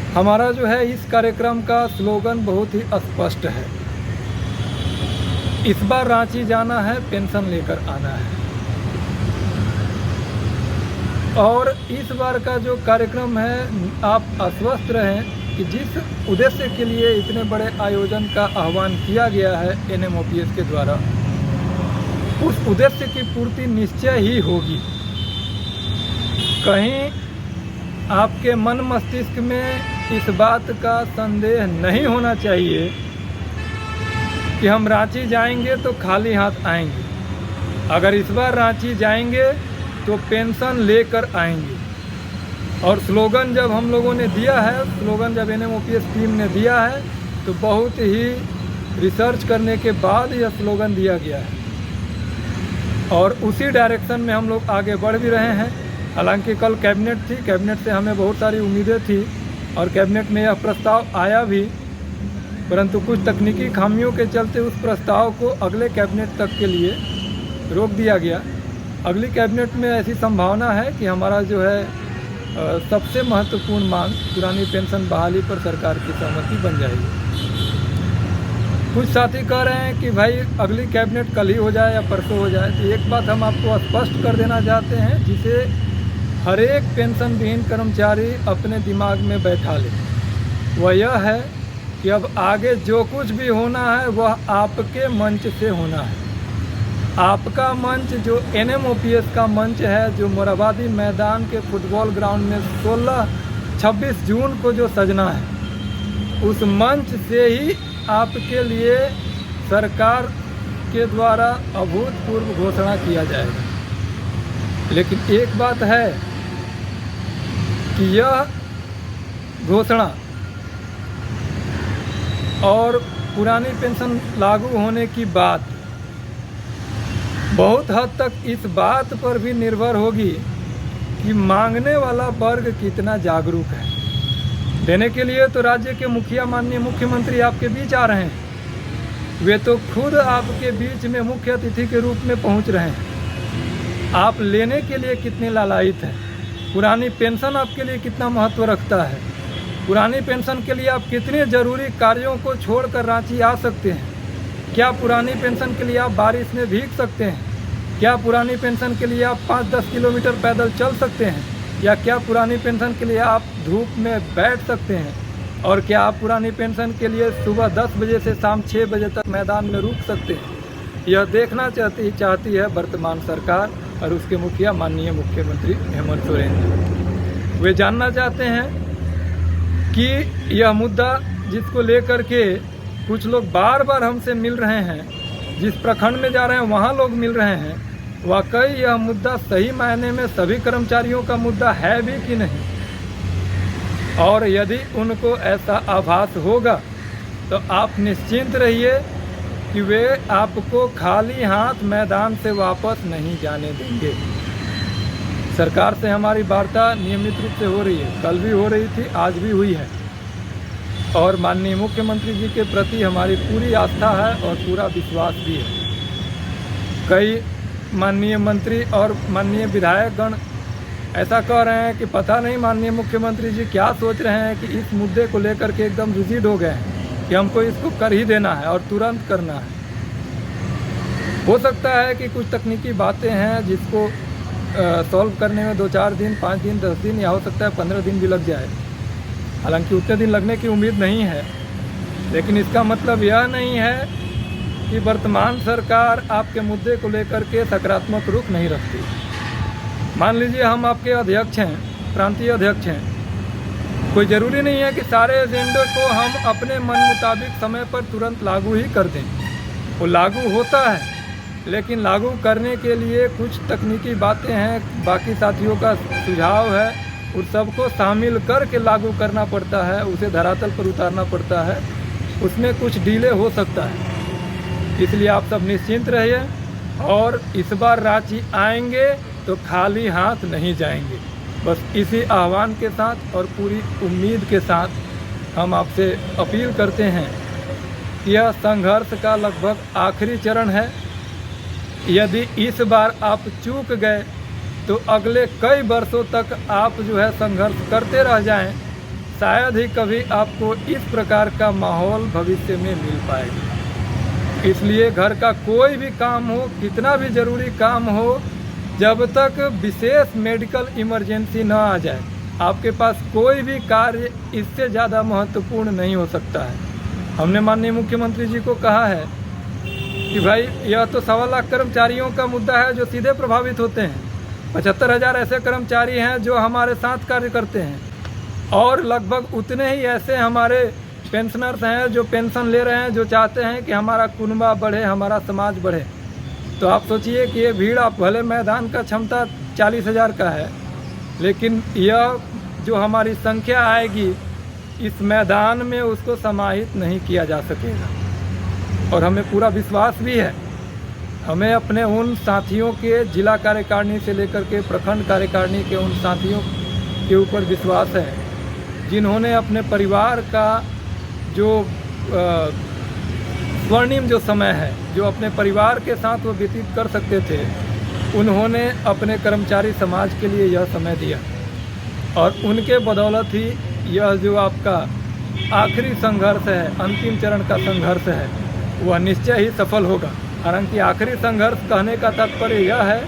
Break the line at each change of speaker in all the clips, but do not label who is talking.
हमारा जो है इस कार्यक्रम का स्लोगन बहुत ही स्पष्ट है। इस बार रांची जाना है, पेंशन लेकर आना है। और इस बार का जो कार्यक्रम है, आप आश्वस्त रहें कि जिस उद्देश्य के लिए इतने बड़े आयोजन का आह्वान किया गया है NMOPS के द्वारा, उस उद्देश्य की पूर्ति निश्चय ही होगी। कहीं आपके मन मस्तिष्क में इस बात का संदेह नहीं होना चाहिए कि हम रांची जाएंगे तो खाली हाथ आएंगे। अगर इस बार रांची जाएंगे तो पेंशन लेकर आएंगे। और स्लोगन जब हम लोगों ने दिया है, स्लोगन जब NMOPS टीम ने दिया है, तो बहुत ही रिसर्च करने के बाद यह स्लोगन दिया गया है और उसी डायरेक्शन में हम लोग आगे बढ़ भी रहे हैं। हालांकि कल कैबिनेट थी, कैबिनेट से हमें बहुत सारी उम्मीदें थी और कैबिनेट में यह प्रस्ताव आया भी, परंतु कुछ तकनीकी खामियों के चलते उस प्रस्ताव को अगले कैबिनेट तक के लिए रोक दिया गया। अगली कैबिनेट में ऐसी संभावना है कि हमारा जो है सबसे महत्वपूर्ण मांग पुरानी पेंशन बहाली पर सरकार की सहमति बन जाएगी। कुछ साथी कह रहे हैं कि भाई अगली कैबिनेट कल ही हो जाए या परसों हो जाए। तो एक बात हम आपको स्पष्ट कर देना चाहते हैं, जिसे हर एक पेंशन विहीन कर्मचारी अपने दिमाग में बैठा ले, वह यह है कि अब आगे जो कुछ भी होना है वह आपके मंच से होना है। आपका मंच जो NMOPS का मंच है, जो मोराबादी मैदान के फुटबॉल ग्राउंड में 26 जून को जो सजना है, उस मंच से ही आपके लिए सरकार के द्वारा अभूतपूर्व घोषणा किया जाएगा। लेकिन एक बात है कि यह घोषणा और पुरानी पेंशन लागू होने की बात बहुत हद तक इस बात पर भी निर्भर होगी कि मांगने वाला वर्ग कितना जागरूक है। देने के लिए तो राज्य के मुखिया, माननीय मुख्यमंत्री आपके बीच आ रहे हैं। वे तो खुद आपके बीच में मुख्य अतिथि के रूप में पहुंच रहे हैं। आप लेने के लिए कितने लालायित हैं? पुरानी पेंशन आपके लिए कितना महत्व रखता है? पुरानी पेंशन के लिए आप कितने ज़रूरी कार्यों को छोड़कर रांची आ सकते हैं? क्या पुरानी पेंशन के लिए आप बारिश में भीग सकते हैं? क्या पुरानी पेंशन के लिए आप 5-10 किलोमीटर पैदल चल सकते हैं? या क्या पुरानी पेंशन के लिए आप धूप में बैठ सकते हैं? और क्या आप पुरानी पेंशन के लिए सुबह 10 बजे से शाम 6 बजे तक मैदान में रुक सकते हैं? यह देखना चाहती है वर्तमान सरकार और उसके मुखिया माननीय मुख्यमंत्री हेमंत सोरेन। वे जानना चाहते हैं कि यह मुद्दा जिसको लेकर के कुछ लोग बार बार हमसे मिल रहे हैं, जिस प्रखंड में जा रहे हैं वहाँ लोग मिल रहे हैं, वाकई यह मुद्दा सही मायने में सभी कर्मचारियों का मुद्दा है भी कि नहीं। और यदि उनको ऐसा आभास होगा तो आप निश्चिंत रहिए कि वे आपको खाली हाथ मैदान से वापस नहीं जाने देंगे। सरकार से हमारी वार्ता नियमित रूप से हो रही है, कल भी हो रही थी, आज भी हुई है। और माननीय मुख्यमंत्री जी के प्रति हमारी पूरी आस्था है और पूरा विश्वास भी है। कई माननीय मंत्री और माननीय विधायकगण ऐसा कह रहे हैं कि पता नहीं माननीय मुख्यमंत्री जी क्या सोच रहे हैं कि इस मुद्दे को लेकर के एकदम रिजिड हो गए हैं कि हमको इसको कर ही देना है और तुरंत करना है। हो सकता है कि कुछ तकनीकी बातें हैं जिसको सॉल्व करने में 2-4 दिन, 5 दिन, 10 दिन या हो सकता है 15 दिन भी लग जाए। हालांकि उतने दिन लगने की उम्मीद नहीं है, लेकिन इसका मतलब यह नहीं है कि वर्तमान सरकार आपके मुद्दे को लेकर के सकारात्मक रुख नहीं रखती। मान लीजिए हम आपके अध्यक्ष हैं, प्रांतीय अध्यक्ष हैं, कोई ज़रूरी नहीं है कि सारे एजेंडे को हम अपने मन मुताबिक समय पर तुरंत लागू ही कर दें। वो लागू होता है, लेकिन लागू करने के लिए कुछ तकनीकी बातें हैं, बाकी साथियों का सुझाव है, उस सबको शामिल करके लागू करना पड़ता है, उसे धरातल पर उतारना पड़ता है, उसमें कुछ डिले हो सकता है। इसलिए आप सब निश्चिंत रहिए और इस बार रांची आएंगे तो खाली हाथ नहीं जाएंगे। बस इसी आह्वान के साथ और पूरी उम्मीद के साथ हम आपसे अपील करते हैं कि यह संघर्ष का लगभग आखिरी चरण है। यदि इस बार आप चूक गए तो अगले कई वर्षों तक आप जो है संघर्ष करते रह जाएं, शायद ही कभी आपको इस प्रकार का माहौल भविष्य में मिल पाएगा। इसलिए घर का कोई भी काम हो, कितना भी ज़रूरी काम हो, जब तक विशेष मेडिकल इमरजेंसी न आ जाए, आपके पास कोई भी कार्य इससे ज़्यादा महत्वपूर्ण नहीं हो सकता है। हमने माननीय मुख्यमंत्री जी को कहा है कि भाई यह तो 1.25 लाख कर्मचारियों का मुद्दा है जो सीधे प्रभावित होते हैं। 75,000 ऐसे कर्मचारी हैं जो हमारे साथ कार्य करते हैं, और लगभग उतने ही ऐसे हमारे पेंशनर्स हैं जो पेंशन ले रहे हैं, जो चाहते हैं कि हमारा कुनबा बढ़े, हमारा समाज बढ़े। तो आप सोचिए कि ये भीड़, आप भले मैदान का क्षमता 40,000 का है, लेकिन यह जो हमारी संख्या आएगी इस मैदान में उसको समाहित नहीं किया जा सकेगा। और हमें पूरा विश्वास भी है, हमें अपने उन साथियों के जिला कार्यकारिणी से लेकर के प्रखंड कार्यकारिणी के उन साथियों के ऊपर विश्वास है जिन्होंने अपने परिवार का जो स्वर्णिम जो समय है, जो अपने परिवार के साथ वो व्यतीत कर सकते थे, उन्होंने अपने कर्मचारी समाज के लिए यह समय दिया, और उनके बदौलत ही यह जो आपका आखिरी संघर्ष है, अंतिम चरण का संघर्ष है, वह निश्चय ही सफल होगा। हालांकि आखिरी संघर्ष कहने का तात्पर्य यह है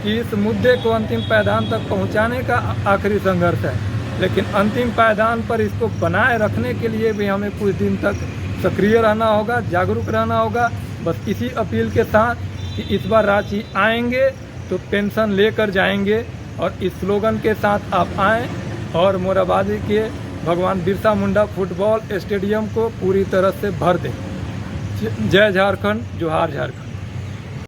कि इस मुद्दे को अंतिम पायदान तक पहुंचाने का आखिरी संघर्ष है, लेकिन अंतिम पायदान पर इसको बनाए रखने के लिए भी हमें कुछ दिन तक सक्रिय रहना होगा, जागरूक रहना होगा। बस इसी अपील के साथ कि इस बार रांची आएंगे तो पेंशन लेकर जाएंगे, और इस स्लोगन के साथ आप आएँ और मोराबादी के भगवान बिरसा मुंडा फुटबॉल स्टेडियम को पूरी तरह से भर दें। जय झारखंड, जोहार झारखंड।